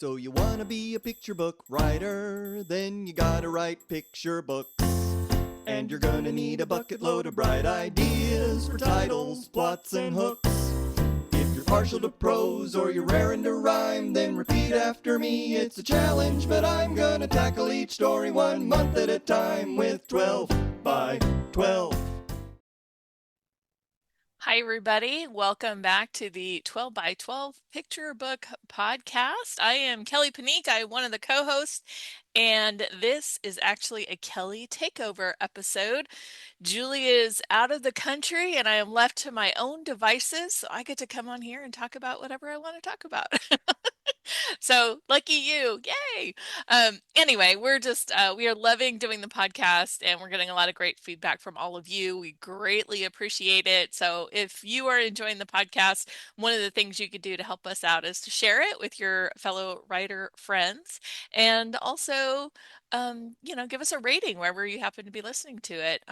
So you wanna be a picture book writer, then you gotta write picture books. And you're gonna need a bucket load of bright ideas for titles, plots, and hooks. If you're partial to prose or you're raring to rhyme, then repeat after me. It's a challenge, but I'm gonna tackle each story 1 month at a time with 12 by 12. Hi, everybody. Welcome back to the 12 by 12 Picture Book Podcast. I am Kelli Panique. I'm one of the co-hosts, and this is actually a Kelli takeover episode. Julie is out of the country, and I am left to my own devices, so I get to come on here and talk about whatever I want to talk about. So lucky you. Yay. Anyway, we are loving doing the podcast and we're getting a lot of great feedback from all of you. We greatly appreciate it. So if you are enjoying the podcast, one of the things you could do to help us out is to share it with your fellow writer friends and also give us a rating wherever you happen to be listening to it.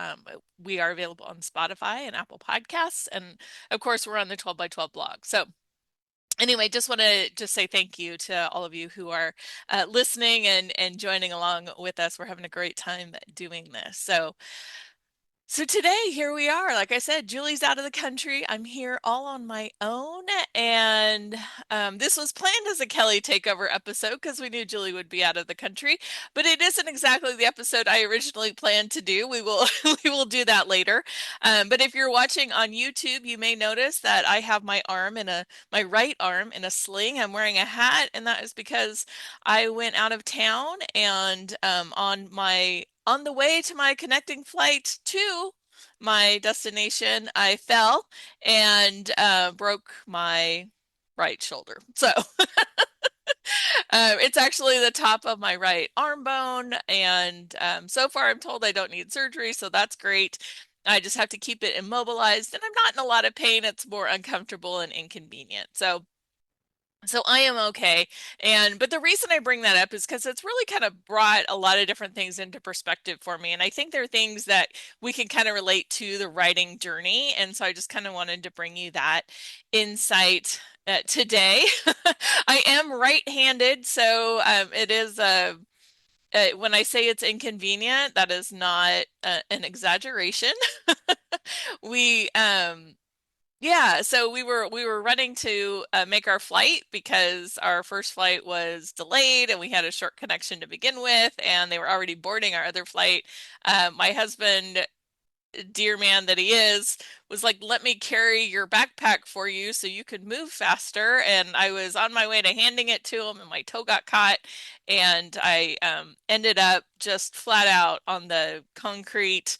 We are available on Spotify and Apple Podcasts, and of course, we're on the 12 by 12 blog. So anyway, just want to just say thank you to all of you who are listening and joining along with us. We're having a great time doing this. So today, here we are. Like I said, Julie's out of the country. I'm here all on my own. And this was planned as a Kelli takeover episode because we knew Julie would be out of the country. But it isn't exactly the episode I originally planned to do. We will we will do that later. But if you're watching on YouTube, you may notice that I have my right arm in a sling. I'm wearing a hat, and that is because I went out of town and on the way to my connecting flight to my destination, I fell and broke my right shoulder. So it's actually the top of my right arm bone. And so far, I'm told I don't need surgery. So that's great. I just have to keep it immobilized. And I'm not in a lot of pain. It's more uncomfortable and inconvenient. So I am okay. But the reason I bring that up is because it's really kind of brought a lot of different things into perspective for me. And I think there are things that we can kind of relate to the writing journey. And so I just kind of wanted to bring you that insight today. I am right-handed, so it is when I say it's inconvenient, that is not an exaggeration. We Yeah, so we were running to make our flight because our first flight was delayed and we had a short connection to begin with, and they were already boarding our other flight. My husband, dear man that he is, was like, "Let me carry your backpack for you so you could move faster." And I was on my way to handing it to him, and my toe got caught, and I ended up just flat out on the concrete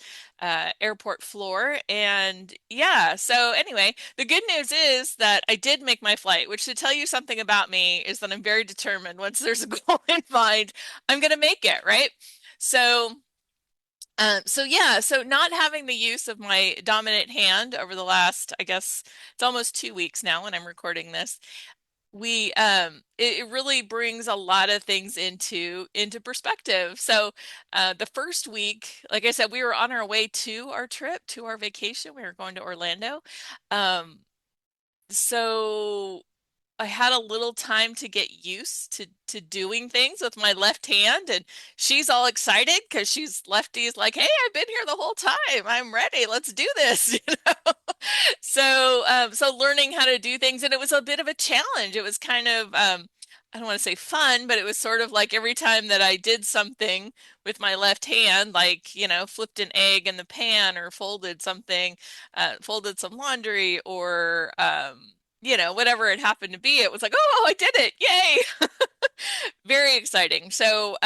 airport floor. And yeah, so anyway, the good news is that I did make my flight, which, to tell you something about me, is that I'm very determined. Once there's a goal in mind, I'm going to make it, right? So. So yeah, so not having the use of my dominant hand over the last, I guess it's almost 2 weeks now when I'm recording this, it really brings a lot of things into perspective. So the first week, like I said, we were on our way to our trip, to our vacation. We were going to Orlando. Um, so I had a little time to get used to doing things with my left hand, and she's all excited because she's lefty. Is like, "Hey, I've been here the whole time. I'm ready. Let's do this." So learning how to do things, and it was a bit of a challenge. It was kind of I don't want to say fun, but it was sort of like every time that I did something with my left hand, like, flipped an egg in the pan or folded something, folded some laundry or whatever it happened to be, it was like, oh, I did it. Yay. Very exciting. So,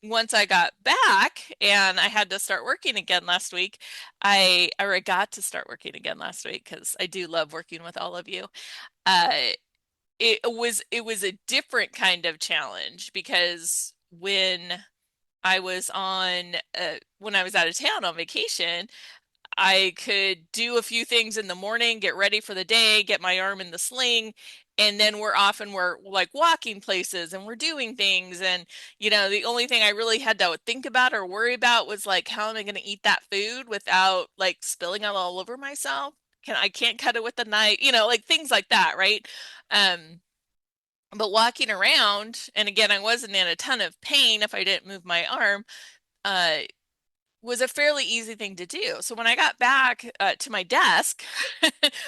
once I got back and I had to start working again last week, or I got to start working again last week because I do love working with all of you. Uh, it was a different kind of challenge because when I was out of town on vacation, I could do a few things in the morning, get ready for the day, get my arm in the sling, and then we're like walking places and we're doing things. And, the only thing I really had to think about or worry about was like, how am I going to eat that food without like spilling it all over myself? I can't cut it with a knife, like things like that, right? Um, But walking around, and again, I wasn't in a ton of pain if I didn't move my arm, uh, was a fairly easy thing to do. So when I got back to my desk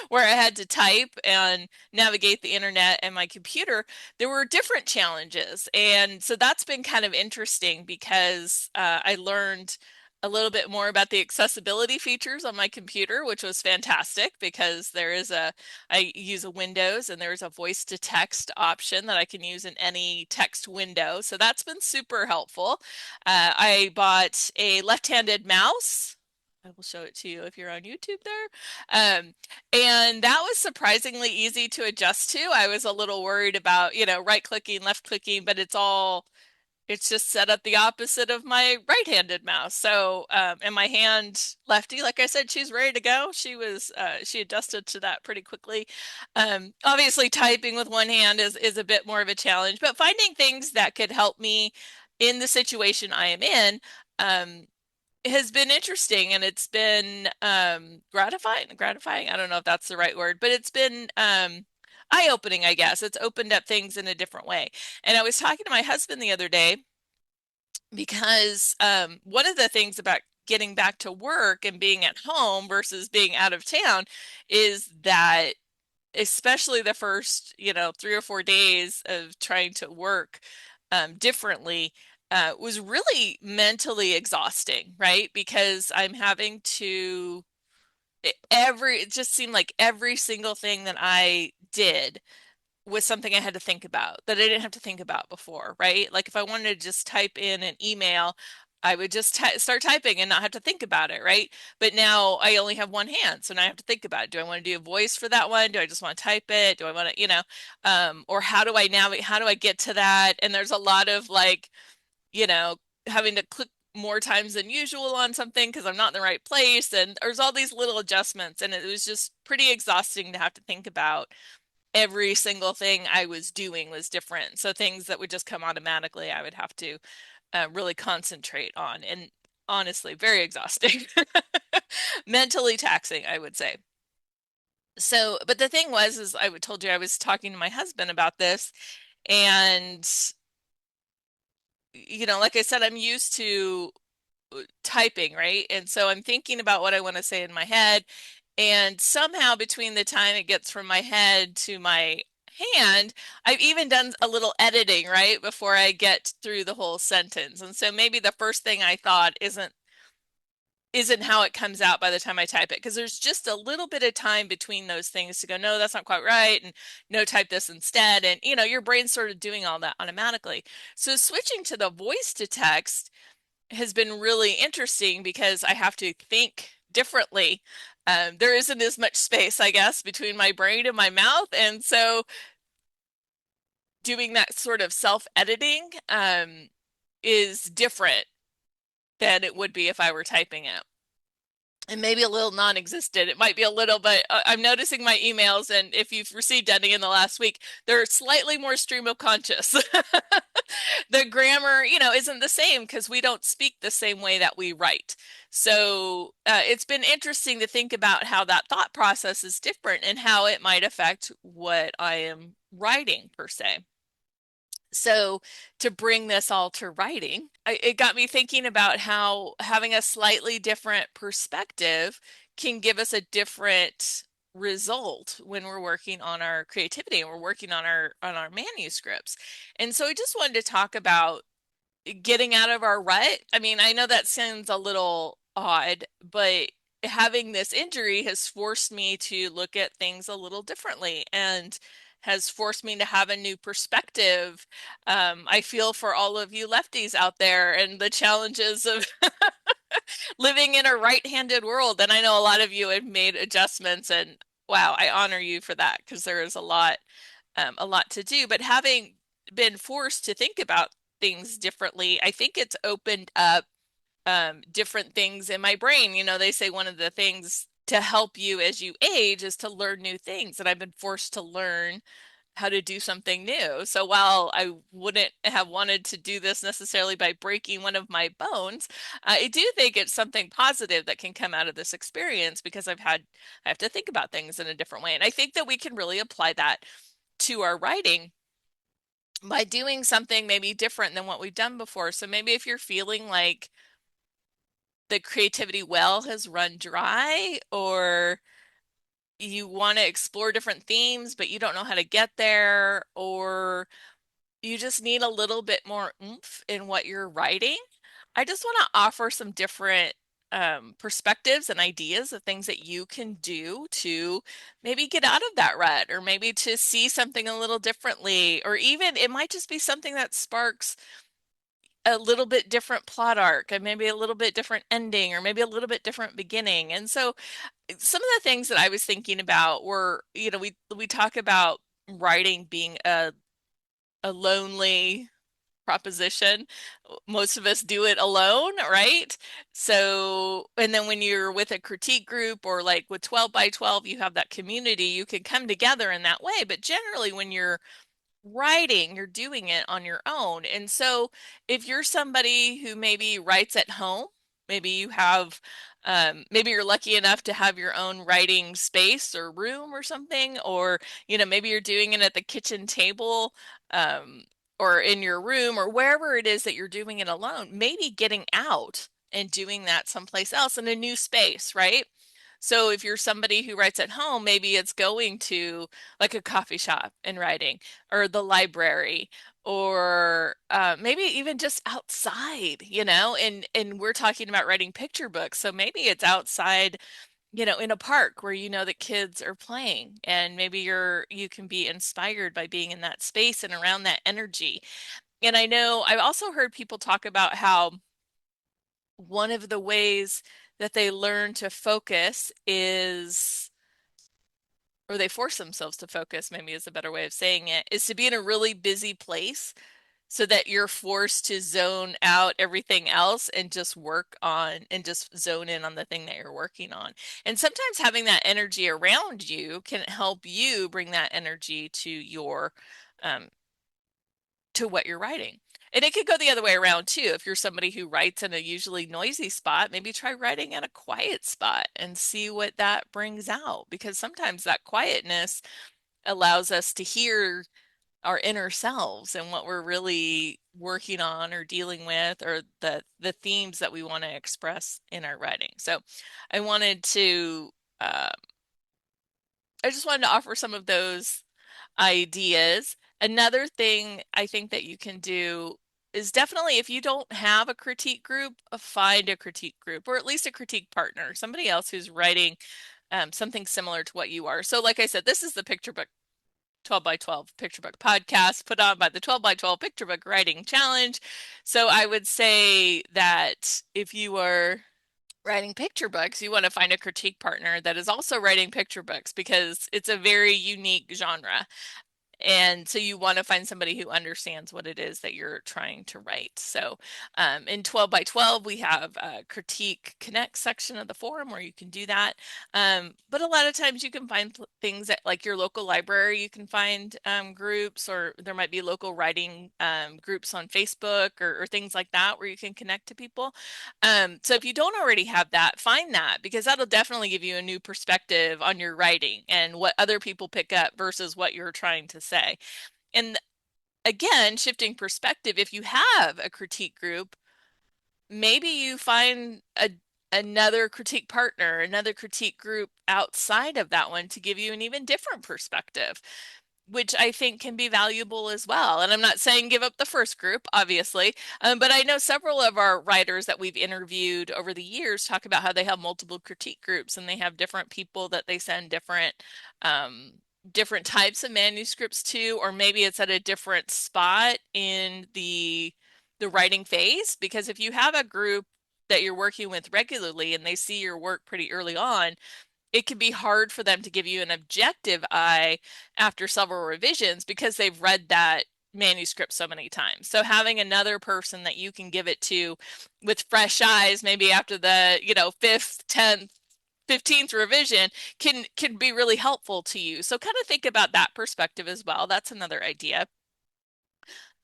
where I had to type and navigate the internet and my computer, there were different challenges. And so that's been kind of interesting because I learned a little bit more about the accessibility features on my computer, which was fantastic because I use a Windows and there's a voice to text option that I can use in any text window. So that's been super helpful. I bought a left-handed mouse. I will show it to you if you're on YouTube there. And that was surprisingly easy to adjust to. I was a little worried about, right clicking, left clicking, but it's just set up the opposite of my right-handed mouse. So, and my hand lefty, like I said, she's ready to go. She adjusted to that pretty quickly. Obviously typing with one hand is a bit more of a challenge, but finding things that could help me in the situation I am in, um, has been interesting and it's been, gratifying. I don't know if that's the right word, but it's been, eye-opening, I guess. It's opened up things in a different way. And I was talking to my husband the other day because one of the things about getting back to work and being at home versus being out of town is that especially the first, 3 or 4 days of trying to work differently was really mentally exhausting, right? Because I'm having to it just seemed like every single thing that I did was something I had to think about that I didn't have to think about before, right? Like if I wanted to just type in an email, I would just start typing and not have to think about it, right? But now I only have one hand, so now I have to think about it. Do I want to do a voice for that one? Do I just want to type it? Do I want to, or how do I navigate? How do I get to that? And there's a lot of like, you know, having to click more times than usual on something because I'm not in the right place. And there's all these little adjustments, and it was just pretty exhausting to have to think about every single thing I was doing was different. So things that would just come automatically, I would have to really concentrate on. And honestly, very exhausting. Mentally taxing, I would say. So, but the thing was, is I told you I was talking to my husband about this, and like I said, I'm used to typing, right? And so I'm thinking about what I want to say in my head. And somehow between the time it gets from my head to my hand, I've even done a little editing, right? Before I get through the whole sentence. And so maybe the first thing I thought isn't how it comes out by the time I type it, because there's just a little bit of time between those things to go, no, that's not quite right, and no, type this instead. And your brain's sort of doing all that automatically. So switching to the voice to text has been really interesting because I have to think differently. There isn't as much space, I guess, between my brain and my mouth. And so doing that sort of self-editing is different than it would be if I were typing it. And maybe a little non-existent. It might be a little, but I'm noticing my emails, and if you've received any in the last week, they're slightly more stream of conscious. The grammar, isn't the same because we don't speak the same way that we write. So it's been interesting to think about how that thought process is different and how it might affect what I am writing per se. So to bring this all to writing, it got me thinking about how having a slightly different perspective can give us a different result when we're working on our creativity and we're working on our manuscripts. And so I just wanted to talk about getting out of our rut. I mean, I know that sounds a little odd, but having this injury has forced me to look at things a little differently and has forced me to have a new perspective. I feel for all of you lefties out there and the challenges of living in a right-handed world. And I know a lot of you have made adjustments, and wow, I honor you for that because there is a lot to do. But having been forced to think about things differently, I think it's opened up different things in my brain. They say one of the things to help you as you age is to learn new things, and I've been forced to learn how to do something new. So while I wouldn't have wanted to do this necessarily by breaking one of my bones, I do think it's something positive that can come out of this experience because I have to think about things in a different way. And I think that we can really apply that to our writing by doing something maybe different than what we've done before. So maybe if you're feeling like the creativity well has run dry, or you want to explore different themes, but you don't know how to get there, or you just need a little bit more oomph in what you're writing, I just want to offer some different perspectives and ideas of things that you can do to maybe get out of that rut, or maybe to see something a little differently, or even it might just be something that sparks a little bit different plot arc and maybe a little bit different ending, or maybe a little bit different beginning. And so some of the things that I was thinking about were, we talk about writing being a lonely proposition. Most of us do it alone, right? So, and then when you're with a critique group, or like with 12 by 12, you have that community, you can come together in that way. But generally, when you're writing, you're doing it on your own. And so if you're somebody who maybe writes at home, maybe you have, maybe you're lucky enough to have your own writing space or room or something, or, maybe you're doing it at the kitchen table, or in your room, or wherever it is that you're doing it alone, maybe getting out and doing that someplace else in a new space, right? So if you're somebody who writes at home, maybe it's going to like a coffee shop and writing, or the library, or maybe even just outside, and we're talking about writing picture books. So maybe it's outside, in a park where that kids are playing, and maybe you can be inspired by being in that space and around that energy. And I know I've also heard people talk about how one of the ways that they learn to focus is, or they force themselves to focus, maybe is a better way of saying it, is to be in a really busy place so that you're forced to zone out everything else and just work on and just zone in on the thing that you're working on. And sometimes having that energy around you can help you bring that energy um, to what you're writing. And it could go the other way around too. If you're somebody who writes in a usually noisy spot, maybe try writing in a quiet spot and see what that brings out. Because sometimes that quietness allows us to hear our inner selves and what we're really working on or dealing with, or the themes that we want to express in our writing. So I wanted to uh, I just wanted to offer some of those ideas. Another thing I think that you can do is definitely, if you don't have a critique group, find a critique group, or at least a critique partner, somebody else who's writing something similar to what you are. So like I said, this is the picture book 12 by 12 picture book podcast put on by the 12 by 12 picture book writing challenge. So I would say that if you are writing picture books, you want to find a critique partner that is also writing picture books, because it's a very unique genre. And so you want to find somebody who understands what it is that you're trying to write. So in 12 by 12, we have a critique connect section of the forum where you can do that. But a lot of times you can find things at like your local library. You can find groups, or there might be local writing groups on Facebook, or things like that where you can connect to people. So if you don't already have that, find that, because that'll definitely give you a new perspective on your writing and what other people pick up versus what you're trying to say. And again, shifting perspective, if you have a critique group, maybe you find another critique partner, another critique group outside of that one to give you an even different perspective, which I think can be valuable as well. And I'm not saying give up the first group, obviously, but I know several of our writers that we've interviewed over the years talk about how they have multiple critique groups, and they have different people that they send um, different types of manuscripts to, or maybe it's at a different spot in the writing phase. Because if you have a group that you're working with regularly and they see your work pretty early on, it can be hard for them to give you an objective eye after several revisions, because they've read that manuscript so many times. So having another person that you can give it to with fresh eyes, maybe after the, fifth, 10th, 15th revision, can be really helpful to you. So kind of think about that perspective as well. That's another idea.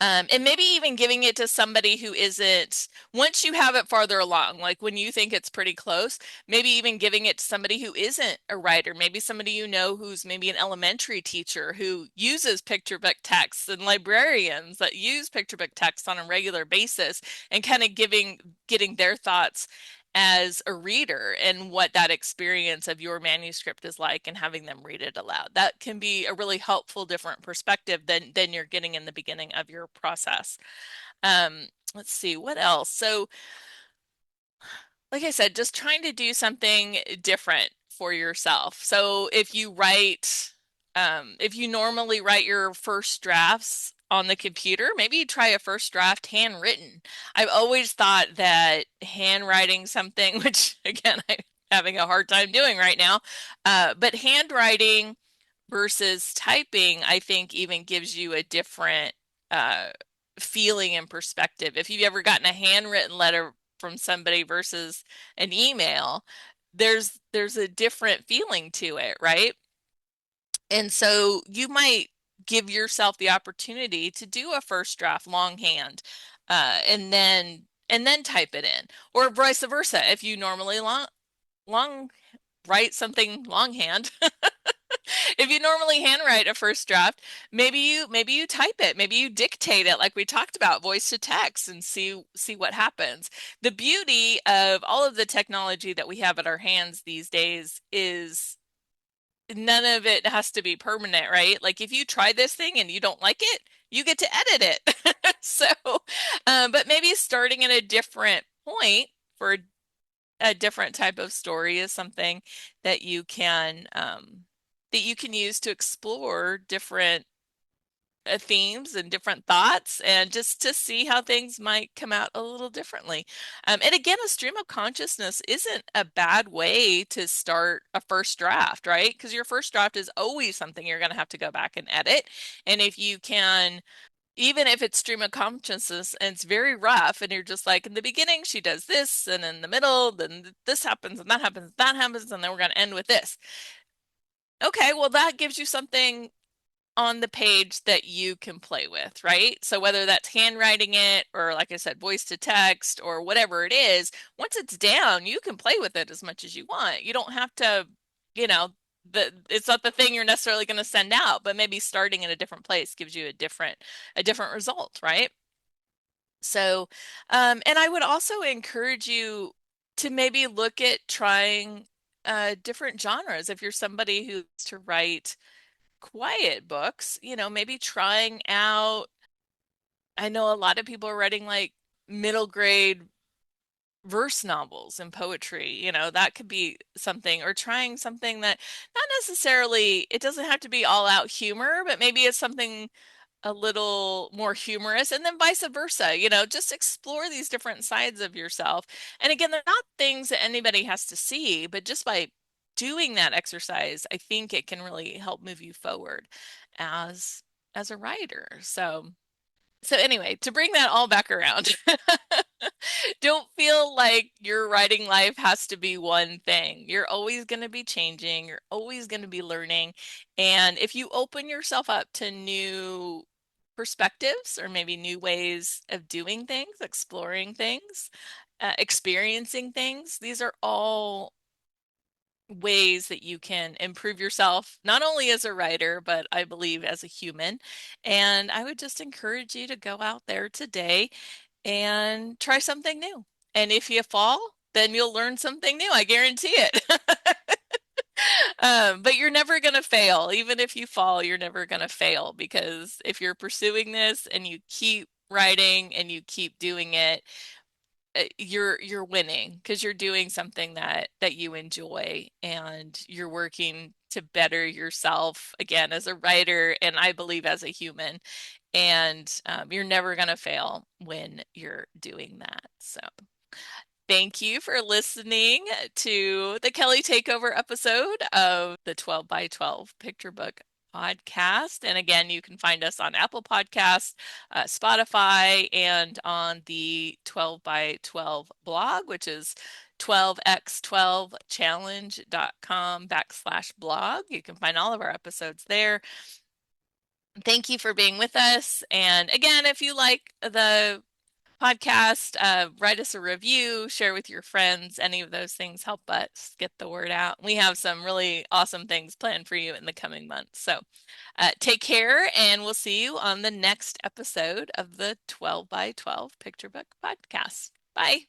And maybe even giving it to somebody who isn't, once you have it farther along, like when you think it's pretty close, maybe even giving it to somebody who isn't a writer, maybe somebody you know who's maybe an elementary teacher who uses picture book texts, and librarians that use picture book text on a regular basis, and kind of getting their thoughts as a reader and what that experience of your manuscript is like, and having them read it aloud. That can be a really helpful different perspective than you're getting in the beginning of your process. Let's see what else. So like I said, just trying to do something different for yourself. So if you normally write your first drafts on the computer, maybe you try a first draft handwritten. I've always thought that handwriting something, which again, I'm having a hard time doing right now, but handwriting versus typing, I think even gives you a different uh, feeling and perspective. If you've ever gotten a handwritten letter from somebody versus an email, there's a different feeling to it, right? And so you might give yourself the opportunity to do a first draft longhand, and then type it in, or vice versa. If you normally long write something longhand, if you normally handwrite a first draft, maybe you type it, maybe you dictate it like we talked about, voice to text, and see what happens. The beauty of all of the technology that we have at our hands these days is none of it has to be permanent, right? Like if you try this thing and you don't like it, you get to edit it. So, but maybe starting at a different point for a different type of story is something that you can use to explore different themes and different thoughts, and just to see how things might come out a little differently. And again, a stream of consciousness isn't a bad way to start a first draft, right? Because your first draft is always something you're going to have to go back and edit. And if you can, even if it's stream of consciousness and it's very rough, and you're just like, in the beginning she does this, and in the middle then this happens, and that happens, that happens, and then we're going to end with this. Okay, well, that gives you something on the page that you can play with, right? So whether that's handwriting it, or like I said, voice to text, or whatever it is, once it's down, you can play with it as much as you want. You don't have to, you know, it's not the thing you're necessarily going to send out, but maybe starting in a different place gives you a different result, right? So, and I would also encourage you to maybe look at trying different genres. If you're somebody who likes to write quiet books, maybe trying out, I know a lot of people are writing like middle grade verse novels and poetry, that could be something, or trying something that not necessarily, it doesn't have to be all out humor, but maybe it's something a little more humorous, and then vice versa, just explore these different sides of yourself. And again, they're not things that anybody has to see, but just by doing that exercise, I think it can really help move you forward as a writer. So anyway, to bring that all back around, don't feel like your writing life has to be one thing. You're always going to be changing, you're always going to be learning. And if you open yourself up to new perspectives, or maybe new ways of doing things, exploring things, experiencing things, these are all ways that you can improve yourself, not only as a writer, but I believe as a human. And I would just encourage you to go out there today and try something new. And if you fall, then you'll learn something new. I guarantee it. But you're never going to fail. Even if you fall, you're never going to fail, because if you're pursuing this and you keep writing and you keep doing it, you're winning, because you're doing something that you enjoy, and you're working to better yourself, again, as a writer, and I believe as a human. And you're never going to fail when you're doing that. So thank you for listening to the Kelli Takeover episode of the 12 by 12 Picture Book podcast. And again, you can find us on Apple Podcasts, Spotify, and on the 12 by 12 blog, which is 12x12challenge.com/blog. You can find all of our episodes there. Thank you for being with us. And again, if you like the podcast, write us a review, share with your friends. Any of those things help us get the word out. We have some really awesome things planned for you in the coming months. So take care, and we'll see you on the next episode of the 12 by 12 Picture Book Podcast. Bye.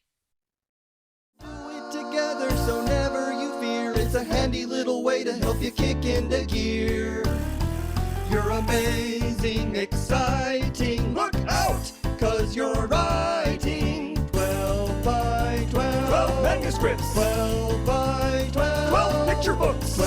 Do it together so never you fear. It's a handy little way to help you kick into gear. You're amazing, exciting. Look out, 'cause you're writing 12 by 12. 12 manuscripts. 12 by 12. 12 picture books.